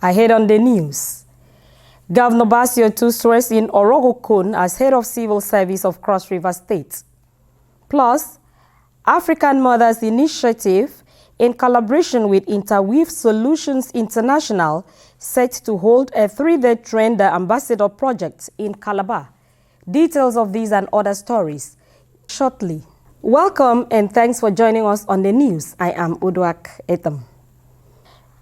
Ahead on the news, Governor Basio II swears in Orok Okon as head of civil service of Cross River State. Plus, African Mothers Initiative, in collaboration with Interweave Solutions International, set to hold a 3-day Train the Ambassador project in Calabar. Details of these and other stories shortly. Welcome and thanks for joining us on the news. I am Uduak Etam.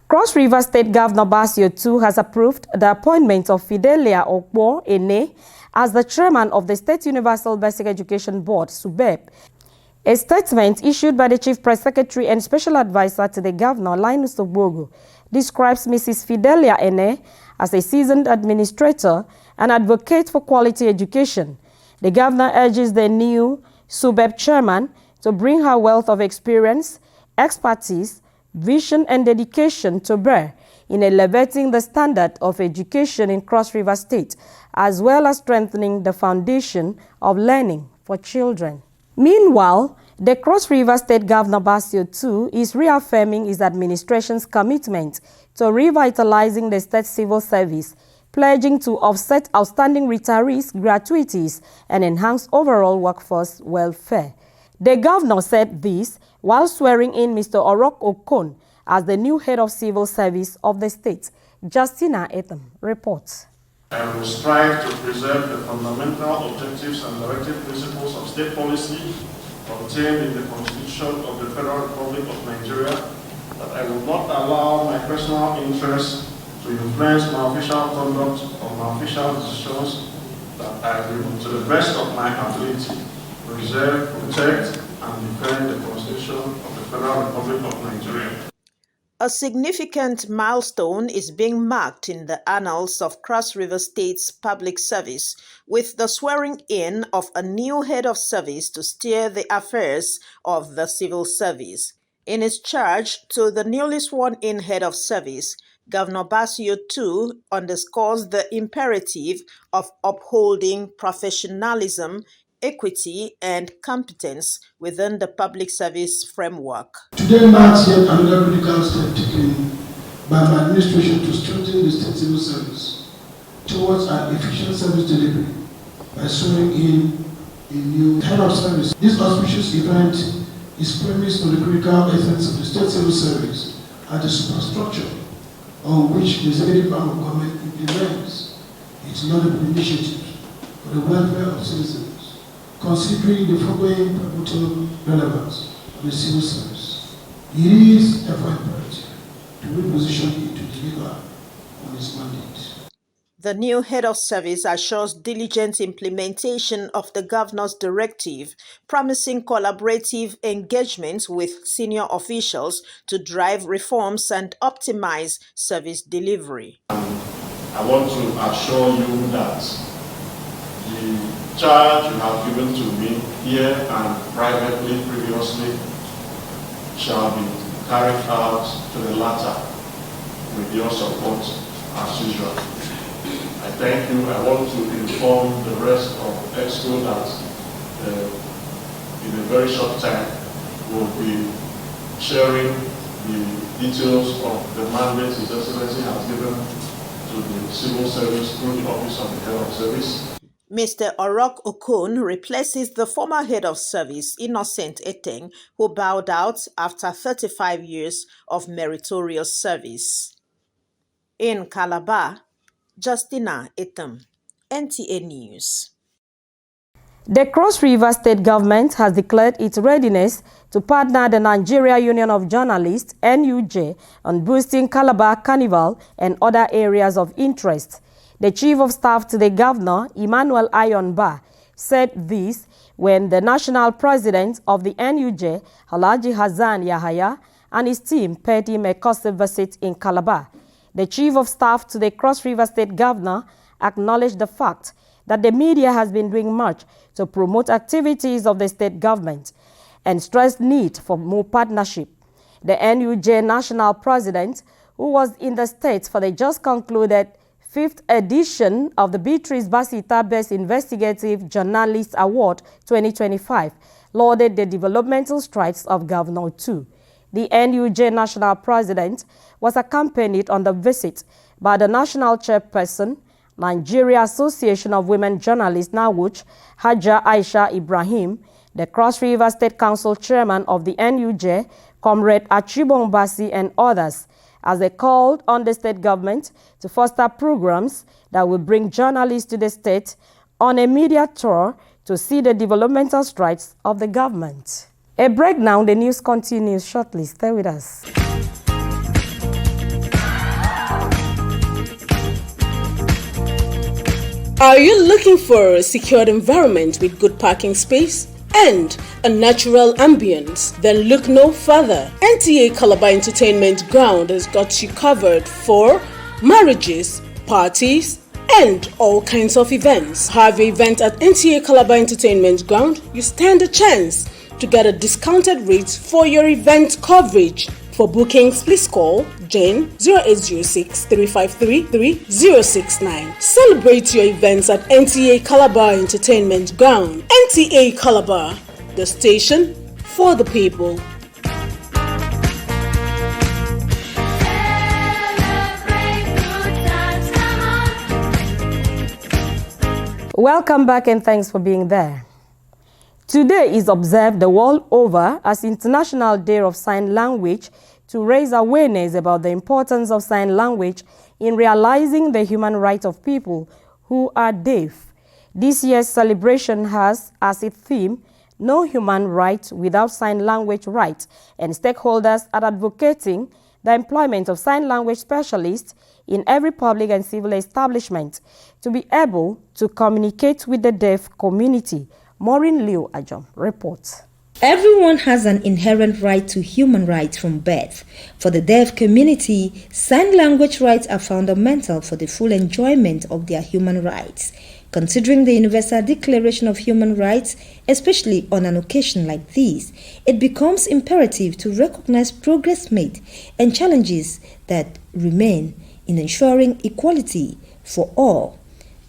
Cross River State Governor Basio II has approved the appointment of Fidelia Okpo Ene as the chairman of the State Universal Basic Education Board, SUBEB. A statement issued by the Chief Press Secretary and Special Advisor to the Governor, Linus Ogbogu, describes Mrs. Fidelia Ene as a seasoned administrator and advocate for quality education. The Governor urges the new SUBEB chairman to bring her wealth of experience, expertise, vision and dedication to bear in elevating the standard of education in Cross River State, as well as strengthening the foundation of learning for children. Meanwhile, the Cross River State Governor Basio II is reaffirming his administration's commitment to revitalizing the state civil service, pledging to offset outstanding retirees' gratuities and enhance overall workforce welfare. The governor said this while swearing in Mr. Orok Okon as the new head of civil service of the state. Justina Etam reports. I will strive to preserve the fundamental objectives and directive principles of state policy contained in the Constitution of the Federal Republic of Nigeria, that I will not allow my personal interests to influence my official conduct or my official decisions, that I will, to the best of my ability, preserve, protect, and defend the Constitution of the Federal Republic of Nigeria. A significant milestone is being marked in the annals of Cross River State's public service with the swearing-in of a new head of service to steer the affairs of the civil service. In his charge to the newly sworn-in head of service, Governor Basio II underscores the imperative of upholding professionalism, equity, and competence within the public service framework. Today marks yet another critical step taken by my administration to strengthen the state civil service towards an efficient service delivery by swearing in a new head of service. This auspicious event is premised on the critical essence of the state civil service as the superstructure on which the executive arm of government implements its laudable initiatives for the welfare of citizens, considering the foregoing pivotal relevance of the civil service. It is therefore imperative to reposition it to deliver on its mandate. The new head of service assures diligent implementation of the governor's directive, promising collaborative engagement with senior officials to drive reforms and optimize service delivery. I want to assure you that the charge you have given to me here and privately previously shall be carried out to the latter with your support as usual. I thank you. I want to inform the rest of EXCO that in a very short time we'll be sharing the details of the mandate His Excellency has given to the civil service through the Office of the Head of Service. Mr. Orok Okon replaces the former head of service, Innocent Eteng, who bowed out after 35 years of meritorious service. In Calabar, Justina Etam, NTA News. The Cross River State government has declared its readiness to partner the Nigeria Union of Journalists, NUJ, on boosting Calabar Carnival and other areas of interest. The Chief of Staff to the Governor, Emmanuel Ayonba, said this when the National President of the NUJ, Alhaji Hassan Yahaya, and his team paid him a courtesy visit in Calabar. The Chief of Staff to the Cross River State Governor acknowledged the fact that the media has been doing much to promote activities of the state government and stressed need for more partnership. The NUJ National President, who was in the States for the just concluded 5th edition of the Beatrice Basita Best Investigative Journalist Award 2025, lauded the developmental strides of Governor II. The NUJ National President was accompanied on the visit by the national chairperson, Nigeria Association of Women Journalists NAWUJ, Haja Aisha Ibrahim, the Cross River State Council chairman of the NUJ, Comrade Achibong Basi, and others, as they called on the state government to foster programs that will bring journalists to the state on a media tour to see the developmental strides of the government. A break now, the news continues shortly. Stay with us. Are you looking for a secured environment with good parking space and a natural ambience? Then look no further. Nta Calabar Entertainment Ground has got you covered for marriages, parties, and all kinds of events. Have an event at Nta Calabar Entertainment Ground, you stand a chance to get a discounted rate for your event coverage. For bookings, please call Jane 0806 353 3069. Celebrate your events at Nta Calabar Entertainment Ground. Nta Calabar, the station for the people. Welcome back and thanks for being there. Today is observed the world over as International Day of Sign Language to raise awareness about the importance of sign language in realizing the human rights of people who are deaf. This year's celebration has as its theme, No Human Right Without Sign Language Rights, and stakeholders are advocating the employment of sign language specialists in every public and civil establishment to be able to communicate with the deaf community. Maureen Liu Ajom reports. Everyone has an inherent right to human rights from birth. For the deaf community, sign language rights are fundamental for the full enjoyment of their human rights. Considering the Universal Declaration of Human Rights, especially on an occasion like this, it becomes imperative to recognize progress made and challenges that remain in ensuring equality for all,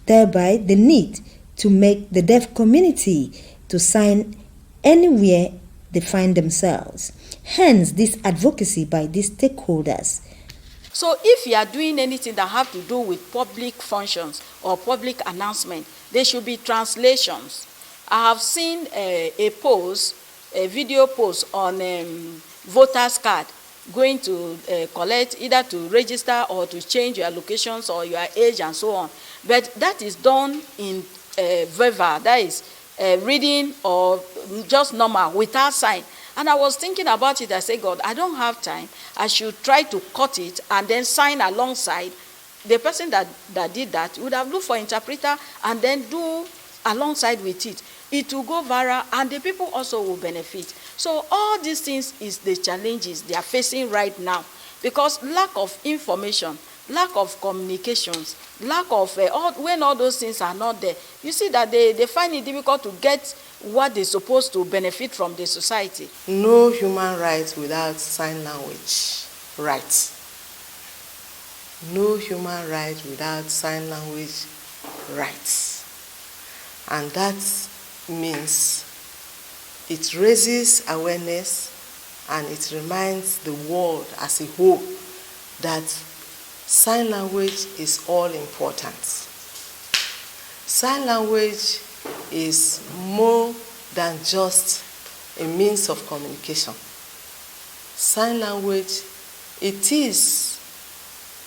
thereby the need to make the deaf community to sign anywhere they find themselves. Hence, this advocacy by these stakeholders. So if you are doing anything that have to do with public functions or public announcement, there should be translations. I have seen a video post on voters card going to collect, either to register or to change your locations or your age and so on. But that is done in verbal, that is reading or just normal without sign. And I was thinking about it. I said, God, I don't have time. I should try to cut it and then sign alongside. The person that did that would have looked for interpreter and then do alongside with it. It will go viral and the people also will benefit. So all these things is the challenges they are facing right now, because lack of information, lack of communications, lack of when all those things are not there, you see that they find it difficult to get what they're supposed to benefit from the society. No human rights without sign language rights. No human rights without sign language rights. And that means it raises awareness and it reminds the world as a whole that sign language is all important. Sign language is more than just a means of communication. Sign language, it is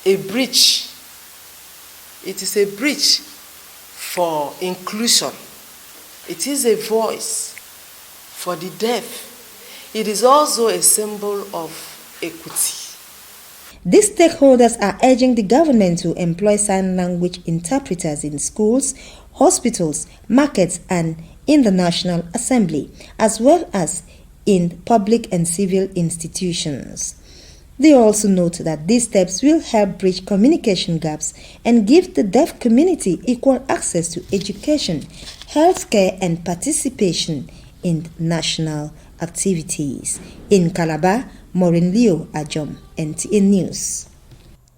a bridge. It is a bridge for inclusion. It is a voice for the deaf. It is also a symbol of equity. These stakeholders are urging the government to employ sign language interpreters in schools, hospitals, markets, and in the National Assembly, as well as in public and civil institutions. They also note that these steps will help bridge communication gaps and give the deaf community equal access to education, healthcare, and participation in national activities. In Calabar, Maureen Leo Ajom, NTA News.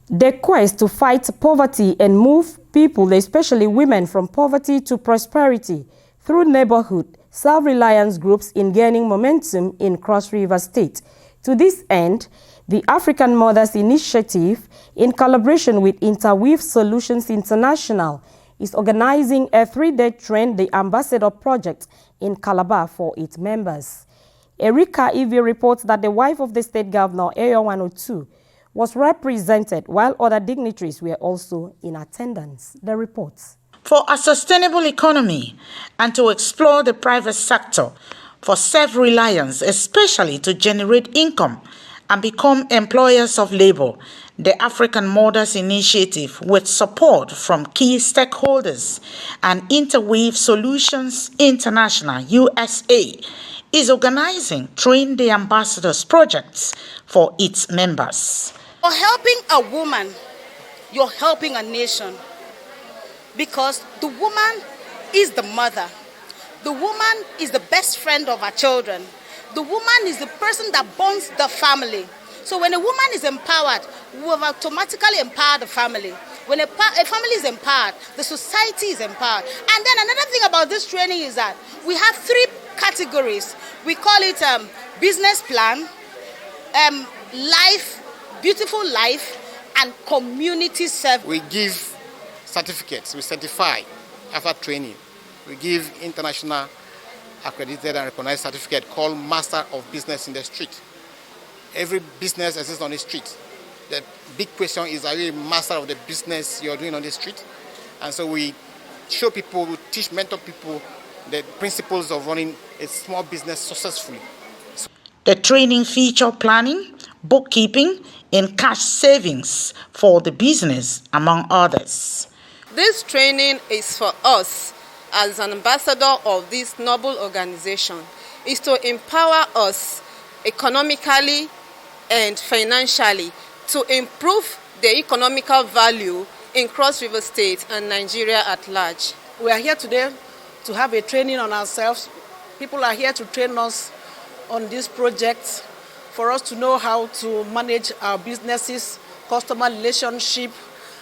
The quest to fight poverty and move people, especially women, from poverty to prosperity through neighborhood self-reliance groups in gaining momentum in Cross River State. To this end, The African Mothers Initiative, in collaboration with Interweave Solutions International, is organizing a 3-day Train the Ambassador project in Calabar for its members. Erika Ivy reports that the wife of the state governor, Ayo 102, was represented while other dignitaries were also in attendance. The reports. For a sustainable economy and to explore the private sector for self-reliance, especially to generate income and become employers of labor, the African Mothers Initiative, with support from key stakeholders and Interweave Solutions International, USA, is organizing Train the Ambassadors projects for its members. For helping a woman, you're helping a nation, because the woman is the mother. The woman is the best friend of our children. The woman is the person that bonds the family. So when a woman is empowered, we will automatically empower the family. When a family is empowered, the society is empowered. And then another thing about this training is that we have 3 categories. We call it business plan, life, beautiful life, and community service. We give certificates, we certify after training. We give international accredited and recognized certificate called Master of Business in the Street. Every business exists on the street. The big question is, are you a master of the business you're doing on the street? And so we show people, we teach, mentor people the principles of running a small business successfully. The training featured planning, bookkeeping, and cash savings for the business, among others. This training is for us as an ambassador of this noble organization, is to empower us economically and financially to improve the economical value in Cross River State and Nigeria at large. We are here today to have a training on ourselves. People are here to train us on this project for us to know how to manage our businesses, customer relationship.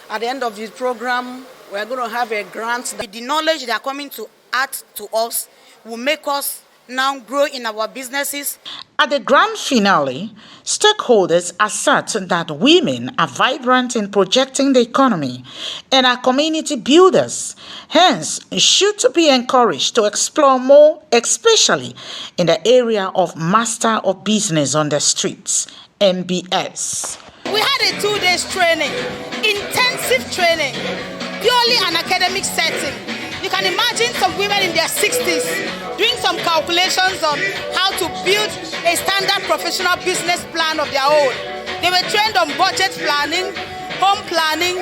At the end of the program, we are going to have a grant. The knowledge they are coming to add to us will make us now grow in our businesses. At the grand finale, stakeholders assert that women are vibrant in projecting the economy and are community builders, hence should be encouraged to explore more, especially in the area of Master of Business on the Streets, MBS. We had a 2-day training, intensive training, purely an academic setting. You can imagine some women in their 60s doing some calculations on how to build a standard professional business plan of their own. They were trained on budget planning, home planning.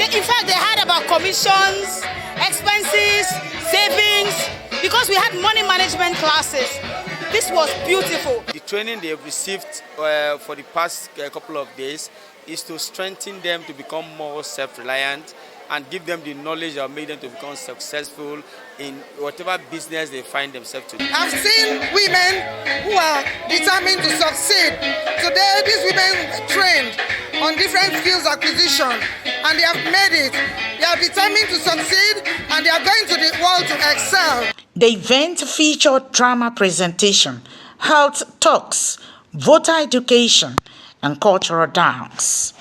In fact, they had about commissions, expenses, savings, because we had money management classes. This was beautiful. The training they have received for the past couple of days is to strengthen them to become more self-reliant and give them the knowledge that will make them to become successful in whatever business they find themselves to do. I've seen women who are determined to succeed. Today, these women were trained on different skills acquisition, and they have made it. They are determined to succeed, and they are going to the world to excel. The event featured drama presentation, health talks, voter education, and cultural dance.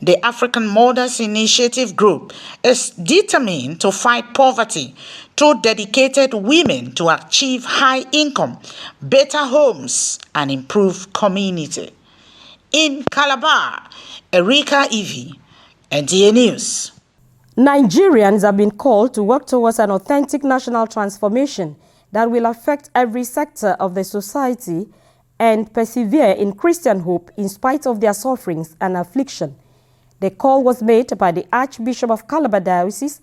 The African Mothers Initiative Group is determined to fight poverty through dedicated women to achieve high income, better homes, and improve community. In Calabar, Erika Ivy, Nta News. Nigerians have been called to work towards an authentic national transformation that will affect every sector of the society and persevere in Christian hope in spite of their sufferings and affliction. The call was made by the Archbishop of Calabar Diocese,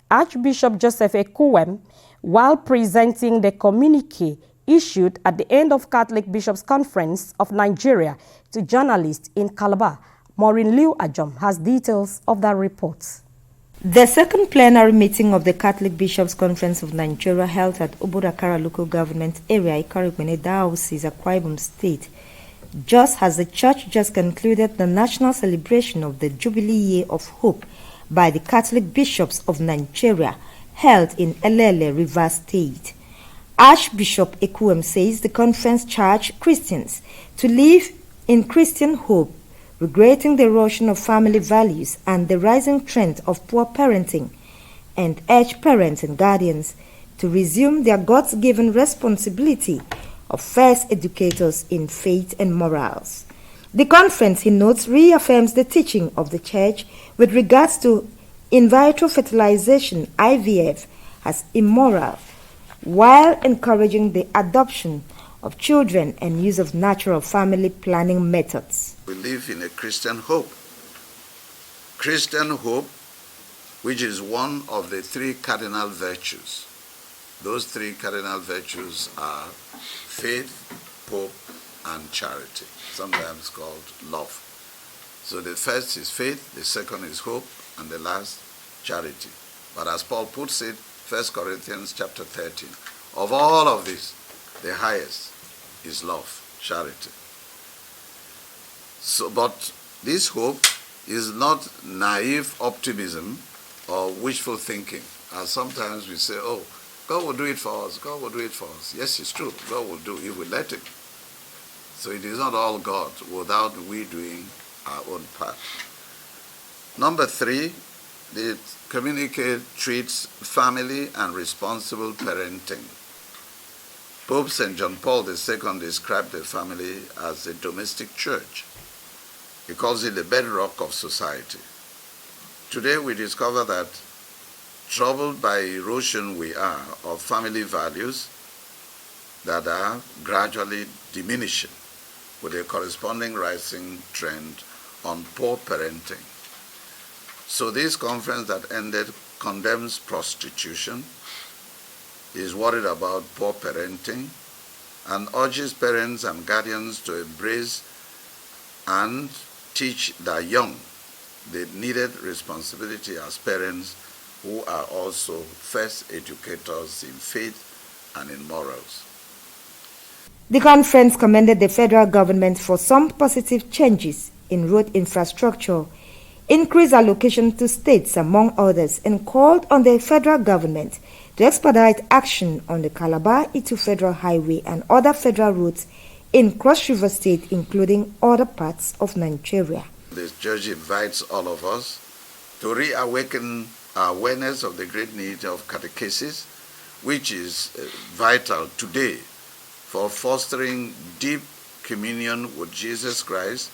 Archbishop Joseph Ekwuem, while presenting the communique issued at the end of Catholic Bishops' Conference of Nigeria to journalists in Calabar. Maureen Liu Ajom has details of that report. The second plenary meeting of the Catholic Bishops' Conference of Nigeria held at Obodakara Local Government Area, Ikarigwene Diocese, Akwa Ibom State, just as the Church just concluded the national celebration of the Jubilee Year of Hope by the Catholic Bishops of Nigeria, held in Elele, Rivers State. Archbishop Ekuem says the conference charged Christians to live in Christian hope, regretting the erosion of family values and the rising trend of poor parenting, and urged parents and guardians to resume their God-given responsibility of first educators in faith and morals. The conference, he notes, reaffirms the teaching of the Church with regards to in vitro fertilization, IVF, as immoral, while encouraging the adoption of children and use of natural family planning methods. We live in a Christian hope. Christian hope, which is one of the three cardinal virtues. Those three cardinal virtues are faith, hope, and charity, sometimes called love. So the first is faith, the second is hope, and the last, charity. But as Paul puts it, 1 Corinthians chapter 13, of all of this, the highest is love, charity. So, but this hope is not naive optimism or wishful thinking. As sometimes we say, oh, God will do it for us, God will do it for us. Yes, it's true, God will do it if we let Him. So it is not all God without we doing our own part. Number 3, the communique treats family and responsible parenting. Pope St. John Paul II described the family as a domestic church. He calls it the bedrock of society. Today we discover that troubled by erosion we are of family values that are gradually diminishing with a corresponding rising trend on poor parenting. So this conference that ended condemns prostitution, is worried about poor parenting, and urges parents and guardians to embrace and teach their young the needed responsibility as parents who are also first educators in faith and in morals. The conference commended the federal government for some positive changes in road infrastructure, increased allocation to states, among others, and called on the federal government to expedite action on the Calabar-Itu Federal Highway and other federal routes in Cross River State, including other parts of Nigeria. The Church invites all of us to reawaken our awareness of the great need of catechesis, which is vital today for fostering deep communion with Jesus Christ,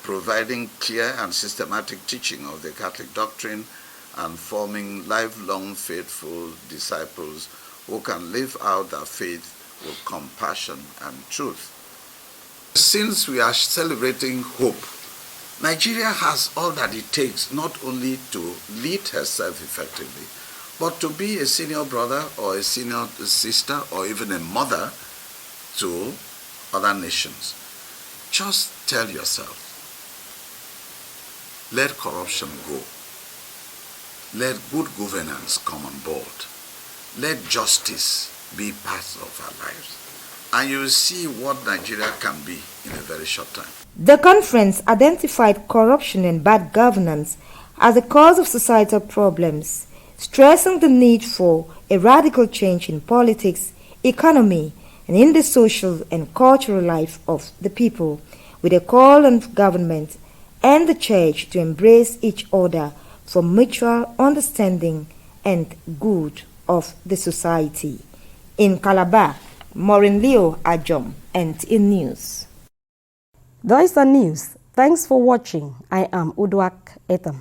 providing clear and systematic teaching of the Catholic doctrine, and forming lifelong faithful disciples who can live out their faith with compassion and truth. Since we are celebrating hope, Nigeria has all that it takes not only to lead herself effectively, but to be a senior brother or a senior sister or even a mother to other nations. Just tell yourself, let corruption go. Let good governance come on board. Let justice be part of our lives. And you will see what Nigeria can be in a very short time. The conference identified corruption and bad governance as a cause of societal problems, stressing the need for a radical change in politics, economy, and in the social and cultural life of the people, with a call on government and the Church to embrace each other for mutual understanding and good of the society. In Calabar, Maureen Leo Ajom, NTA News. That is the news. Thanks for watching. I am Uduak Etam.